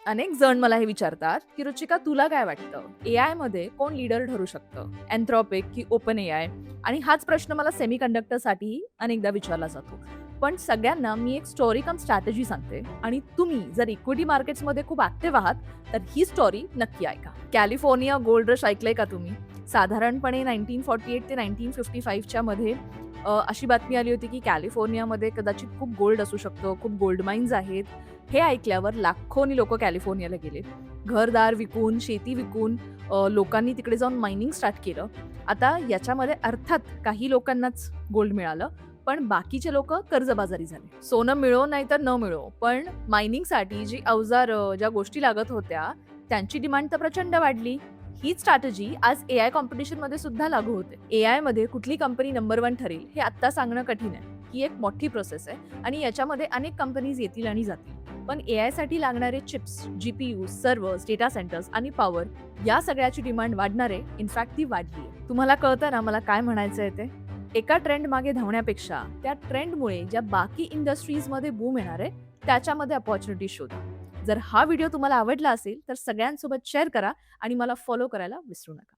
अनेक जण मला हे विचारतात, की रुचिका तुला काय वाटतं? एआय मध्ये कोण लीडर ठरू शकतं? Anthropic की ओपन एआय? आणि हाच प्रश्न मला सेमीकंडक्टरसाठीही अनेकदा विचारला जातो. पण सगळ्यांना मी एक स्टोरी कम स्ट्रॅटेजी सांगते आणि तुम्ही जर इक्विटी मार्केट्समध्ये खूप ॲक्टिव्ह आहात, तर ही स्टोरी नक्की ऐका. कॅलिफोर्निया गोल्ड रश ऐकलंय का तुम्ही? साधारणपणे 1948 ते 1955 च्या मध्ये अशी बातमी आली होती, की कॅलिफोर्नियामध्ये कदाचित खूप गोल्ड असू शकतं, खूप गोल्ड माईन्स आहेत. हे ऐकल्यावर लाखोनी लोकं कॅलिफोर्नियाला गेले. घरदार विकून, शेती विकून लोकांनी तिकडे जाऊन मायनिंग स्टार्ट केलं. आता याच्यामध्ये अर्थात काही लोकांनाच गोल्ड मिळालं, पण बाकीचे लोकं कर्जबाजारी झाले. सोनं मिळो नाहीतर न मिळो, पण मायनिंगसाठी जी अवजारं, ज्या गोष्टी लागत होत्या, त्यांची डिमांड तर प्रचंड वाढली. हीच स्ट्रॅटेजी आज एआय कॉम्पिटिशनमध्ये सुद्धा लागू होते. एआयमध्ये कुठली कंपनी नंबर 1 ठरेल हे आत्ता सांगणं कठीण आहे. ही एक मोठी प्रोसेस आहे आणि याच्यामध्ये अनेक कंपनीज येतील आणि जातील. पण एआयसाठी लागणारे chips, GPU, servers, data centres आणि पॉवर या सगळ्याची डिमांड वाढणार आहे. इनफॅक्ट ती वाढली आहे. तुम्हाला कळतं ना मला काय म्हणायचंय ते? एका ट्रेंड मागे धावण्यापेक्षा त्या ट्रेंडमुळे ज्या बाकी इंडस्ट्रीजमध्ये बूम येणार आहे, त्याच्यामध्ये अपॉर्च्युनिटी शोधा. जर हा व्हिडिओ तुम्हाला आवडला असेल, तर सगळ्यांसोबत शेअर करा आणि मला फॉलो करायला विसरू नका.